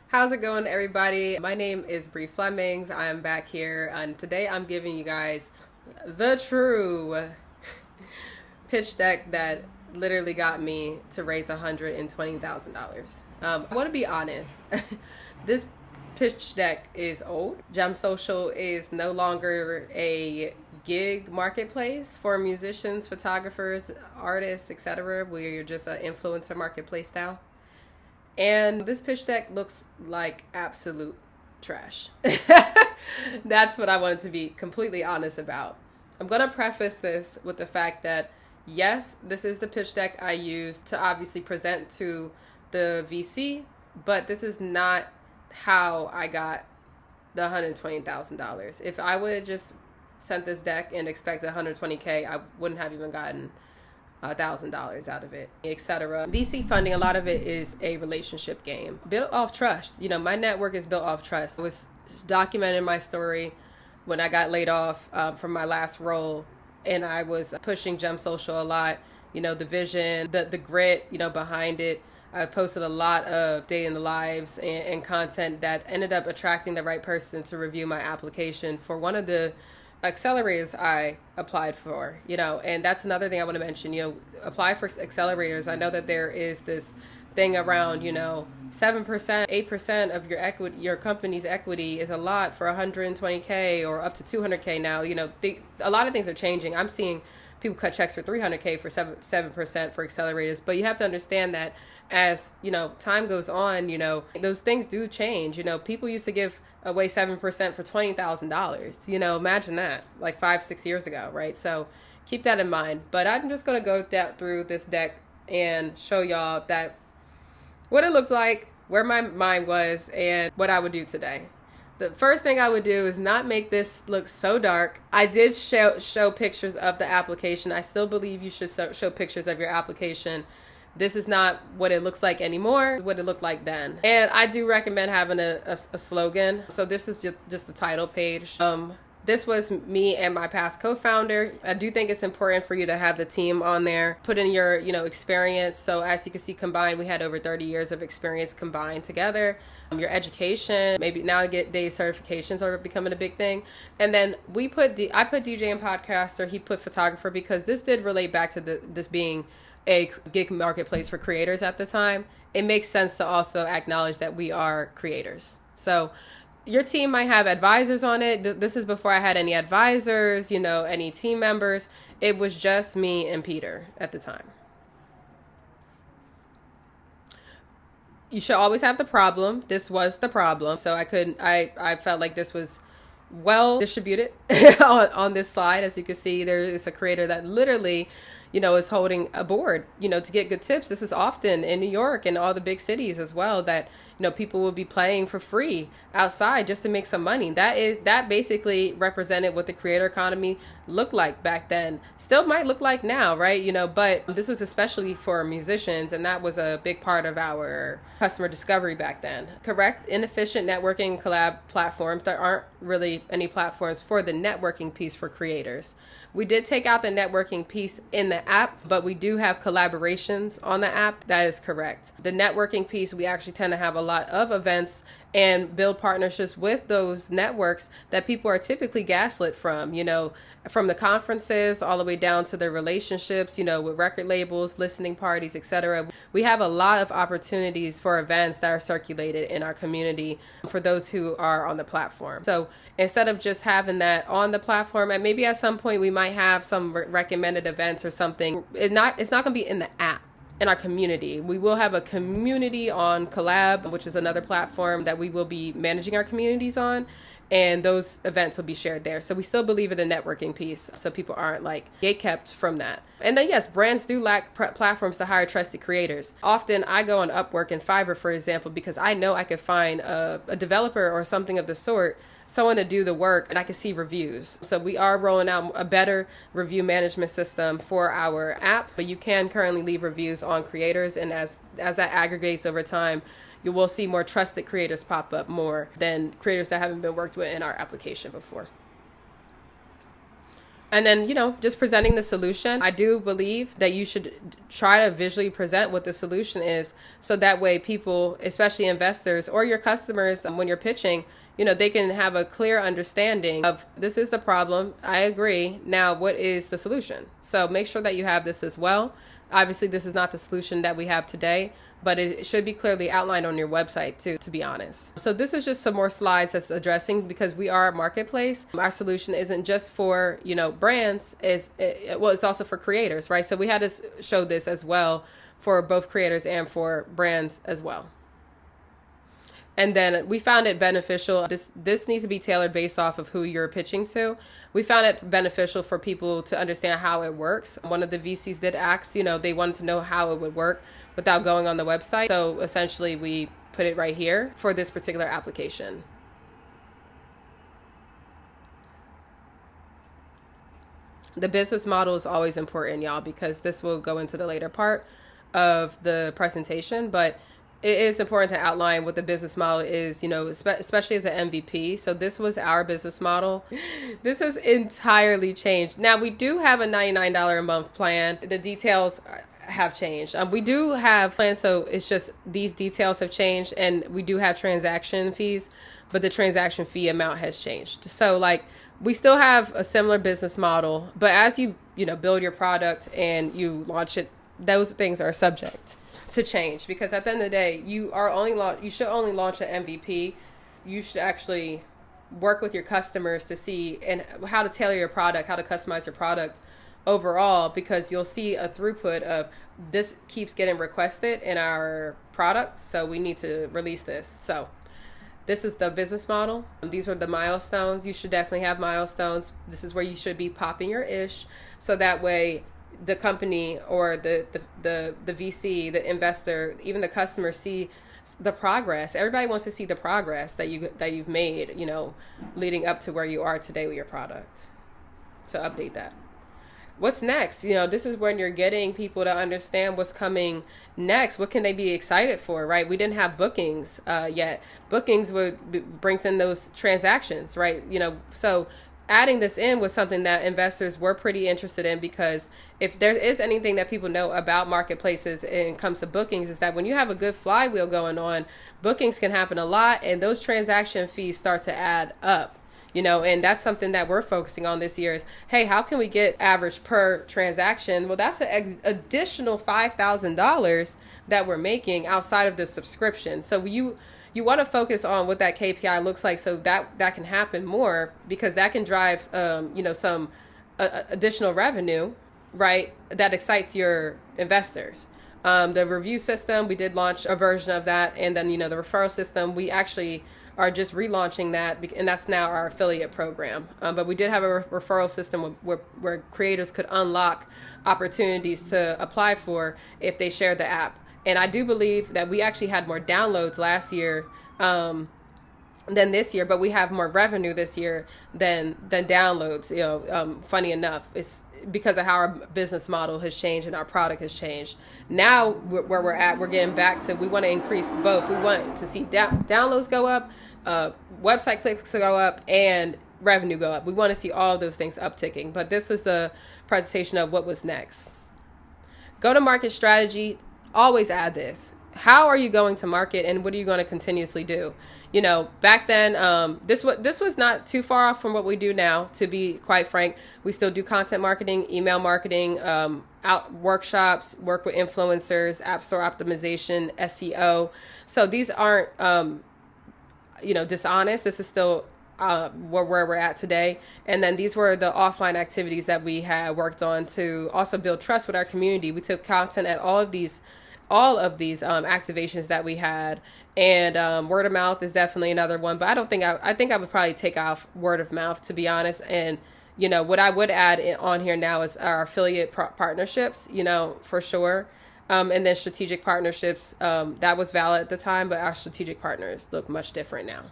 How's it going, everybody? My name is Bree Flemings. I'm back here, and today I'm giving you guys the true pitch deck that literally got me to raise $120,000. I want to be honest. This pitch deck is old. Jem Social is no longer a gig marketplace for musicians, photographers, artists, etc. We're just an influencer marketplace now. And this pitch deck looks like absolute trash. That's what I wanted to be completely honest about. I'm going to preface this with the fact that, yes, this is the pitch deck I used to obviously present to the VC, but this is not how I got the $120,000. If I would have just sent this deck and expected $120K, I wouldn't have even gotten $1,000 out of it, etc. VC funding, a lot of it is a relationship game built off trust. My network is built off trust. I was documenting my story when I got laid off from my last role, and I was pushing Jem Social a lot. The vision, the grit, behind it. I posted a lot of day in the lives and content that ended up attracting the right person to review my application for one of the accelerators I applied for, and that's another thing I want to mention. Apply for accelerators. I know that there is this thing around, 7%, 8% of your equity, your company's equity is a lot for 120K or up to 200K now. A lot of things are changing. I'm seeing people cut checks for 300K for 7% for accelerators, but you have to understand that as time goes on, those things do change. People used to give away 7% for $20,000. Imagine that, like 5-6 years ago, right? So keep that in mind. But I'm just going to go through this deck and show y'all that what it looked like, where my mind was, and what I would do today. The first thing I would do is not make this look so dark. I did show pictures of the application. I still believe you should show pictures of your application. This is not what it looks like anymore. It's what it looked like then. And I do recommend having a slogan. So this is just the title page. This was me and my past co-founder. I do think it's important for you to have the team on there. Put in your, experience. So as you can see, combined, we had over 30 years of experience combined together. Your education, maybe nowadays certifications are becoming a big thing. And then I put DJ and podcaster. He put photographer because this did relate back to this being a gig marketplace for creators at the time. It makes sense to also acknowledge that we are creators. So your team might have advisors on it. This is before I had any advisors, any team members. It was just me and Peter at the time. You should always have the problem. This was the problem. So I felt like this was well distributed on this slide. As you can see, there is a creator that literally is holding a board, to get good tips. This is often in New York and all the big cities as well, that, people will be playing for free outside just to make some money. That basically represented what the creator economy looked like back then. Still might look like now, right? But this was especially for musicians, and that was a big part of our customer discovery back then. Correct, inefficient networking collab platforms. There aren't really any platforms for the networking piece for creators. We did take out the networking piece in the app, but we do have collaborations on the app. That is correct. The networking piece, we actually tend to have a lot of events and build partnerships with those networks that people are typically gaslit from, from the conferences all the way down to the relationships, with record labels, listening parties, etc. We have a lot of opportunities for events that are circulated in our community for those who are on the platform. So instead of just having that on the platform, and maybe at some point we might have some recommended events or something, it's not going to be in the app. In our community, we will have a community on Collab, which is another platform that we will be managing our communities on, and those events will be shared there. So we still believe in the networking piece, so people aren't gatekept from that. And then yes, brands do lack platforms to hire trusted creators. Often I go on Upwork and Fiverr, for example, because I know I could find a developer or something of the sort, someone to do the work, and I can see reviews. So we are rolling out a better review management system for our app, but you can currently leave reviews on creators, and as that aggregates over time, you will see more trusted creators pop up more than creators that haven't been worked with in our application before. And then, just presenting the solution. I do believe that you should try to visually present what the solution is. So that way people, especially investors or your customers, when you're pitching, they can have a clear understanding of this is the problem. I agree. Now, what is the solution? So make sure that you have this as well. Obviously, this is not the solution that we have today, but it should be clearly outlined on your website too, to be honest. So this is just some more slides that's addressing, because we are a marketplace. Our solution isn't just for, brands, it's also for creators, right? So we had to show this as well for both creators and for brands as well. And then we found it beneficial. This needs to be tailored based off of who you're pitching to. We found it beneficial for people to understand how it works. One of the VCs did ask, they wanted to know how it would work without going on the website. So essentially we put it right here for this particular application. The business model is always important, y'all, because this will go into the later part of the presentation, but it is important to outline what the business model is, especially as an MVP. So this was our business model. This has entirely changed. Now, we do have a $99 a month plan. The details have changed. We do have plans, so it's just these details have changed, and we do have transaction fees, but the transaction fee amount has changed. So we still have a similar business model, but as you build your product and you launch it, those things are subject to change, because at the end of the day, you should only launch an MVP. You should actually work with your customers to see and how to tailor your product, how to customize your product overall, because you'll see a throughput of this keeps getting requested in our product, so we need to release this. So this is the business model. These are the milestones. You should definitely have milestones. This is where you should be popping your ish, so that way the company or the VC, the investor, even the customer see the progress. Everybody wants to see the progress that you've made, leading up to where you are today with your product. So update that. What's next? This is when you're getting people to understand what's coming next. What can they be excited for, right? We didn't have bookings yet. Bookings brings in those transactions, right? So adding this in was something that investors were pretty interested in, because if there is anything that people know about marketplaces and it comes to bookings, is that when you have a good flywheel going on, bookings can happen a lot, and those transaction fees start to add up. And that's something that we're focusing on this year is, hey, how can we get average per transaction? Well, that's an additional $5,000 that we're making outside of the subscription. So you want to focus on what that KPI looks like, so that can happen more, because that can drive, some additional revenue, right? That excites your investors. The review system, we did launch a version of that. And then, the referral system, we actually are just relaunching that, and that's now our affiliate program. But we did have a referral system where creators could unlock opportunities to apply for if they share the app. And I do believe that we actually had more downloads last year than this year, but we have more revenue this year than downloads. Funny enough, it's because of how our business model has changed and our product has changed. Now where we're at, we're getting back to, we want to increase both. We want to see downloads go up, website clicks go up, and revenue go up. We want to see all of those things upticking. But this was a presentation of what was next. Go-to-market strategy. Always add this. How are you going to market, and what are you going to continuously do? Back then, this was not too far off from what we do now, to be quite frank. We still do content marketing, email marketing, workshops, work with influencers, app store optimization, SEO. So these aren't, dishonest. This is still where we're at today. And then these were the offline activities that we had worked on to also build trust with our community. We took content at all of these activations that we had, and word of mouth is definitely another one. But I think I would probably take off word of mouth, to be honest. And what I would add on here now is our affiliate partnerships, for sure. And then strategic partnerships, that was valid at the time, but our strategic partners look much different now.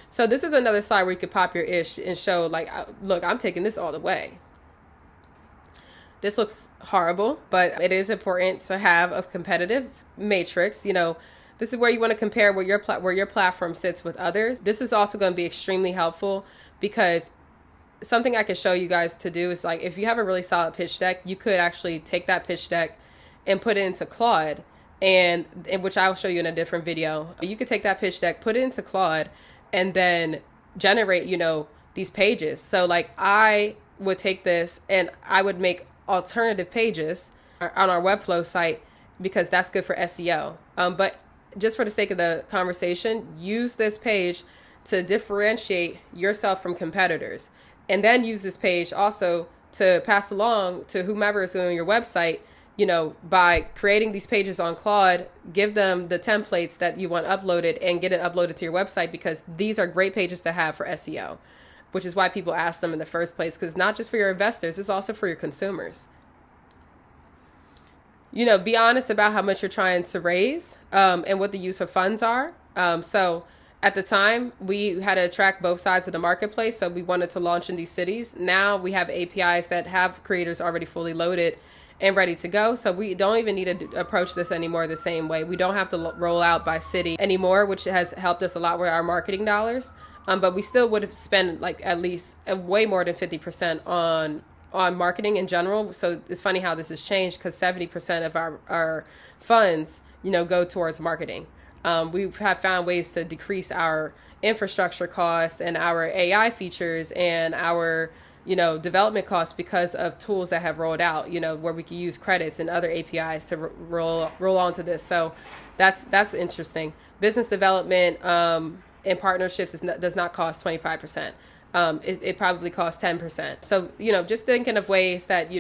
So this is another slide where you could pop your ish and show, look, I'm taking this all the way. This looks horrible, but it is important to have a competitive matrix. This is where you want to compare where your platform sits with others. This is also going to be extremely helpful, because something I could show you guys to do is like, if you have a really solid pitch deck, you could actually take that pitch deck and put it into Claude, and which I'll show you in a different video. You could take that pitch deck, put it into Claude, and then generate, these pages. So like I would take this and I would make alternative pages on our Webflow site because that's good for SEO. But just for the sake of the conversation, use this page to differentiate yourself from competitors. And then use this page also to pass along to whomever is doing your website, by creating these pages on Claude. Give them the templates that you want uploaded and get it uploaded to your website, because these are great pages to have for SEO, which is why people ask them in the first place, because not just for your investors, it's also for your consumers. Be honest about how much you're trying to raise, and what the use of funds are. So at the time, we had to track both sides of the marketplace, so we wanted to launch in these cities. Now we have APIs that have creators already fully loaded and ready to go, so we don't even need to approach this anymore the same way. We don't have to roll out by city anymore, which has helped us a lot with our marketing dollars. But we still would have spent like at least way more than 50% on marketing in general. So it's funny how this has changed, because 70% of our funds, go towards marketing. We have found ways to decrease our infrastructure cost and our AI features and our, development costs because of tools that have rolled out, where we can use credits and other APIs to roll onto this. So that's interesting. Business development and partnerships does not cost 25%. It probably costs 10%. So, just thinking of ways that,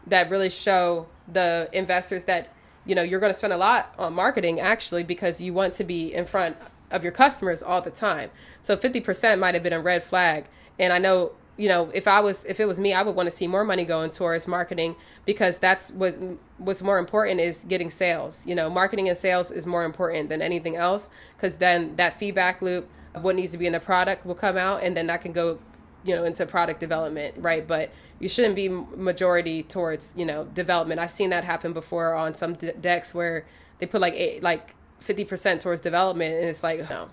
that really show the investors that, you're going to spend a lot on marketing actually, because you want to be in front of your customers all the time. So 50% might have been a red flag. And I know, if it was me, I would want to see more money going towards marketing, because that's what's more important is getting sales. Marketing and sales is more important than anything else, because then that feedback loop of what needs to be in the product will come out, and then that can go, into product development, right? But you shouldn't be majority towards, development. I've seen that happen before on some decks where they put like 50% towards development, and it's like, no.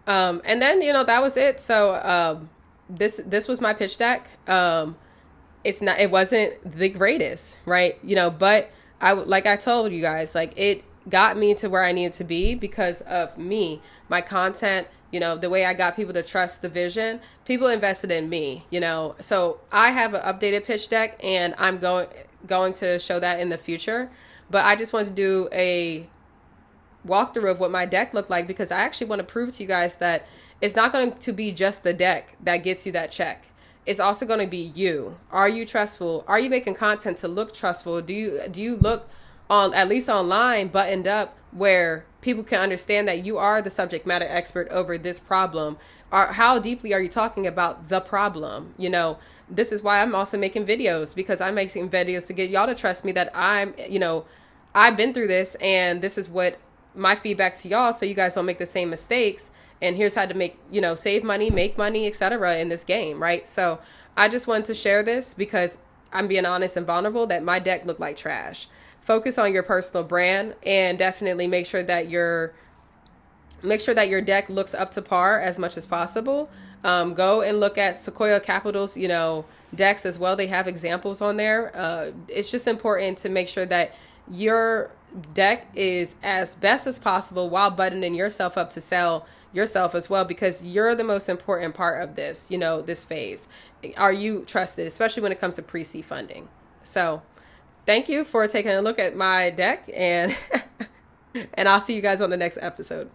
And then, that was it. So, this was my pitch deck. It wasn't the greatest, right? But like I told you guys, like it got me to where I needed to be because of me, my content, the way I got people to trust the vision. People invested in me, so I have an updated pitch deck, and I'm going to show that in the future. But I just wanted to do a walkthrough of what my deck looked like, because I actually want to prove to you guys that it's not going to be just the deck that gets you that check. It's also going to be you. Are you trustful? Are you making content to look trustful? Do you look on, at least online, buttoned up, where people can understand that you are the subject matter expert over this problem? Or how deeply are you talking about the problem? This is why I'm also making videos, because I'm making videos to get y'all to trust me that I've been through this, and this is what my feedback to y'all, so you guys don't make the same mistakes. And here's how to make, save money, make money, etc. in this game, right? So I just wanted to share this because I'm being honest and vulnerable that my deck looked like trash. Focus on your personal brand, and definitely make sure that your deck looks up to par as much as possible. Go and look at Sequoia Capital's, decks as well. They have examples on there. It's just important to make sure that your deck is as best as possible while buttoning yourself up to sell yourself as well, because you're the most important part of this, this phase. Are you trusted, especially when it comes to pre-seed funding? So thank you for taking a look at my deck, and and I'll see you guys on the next episode.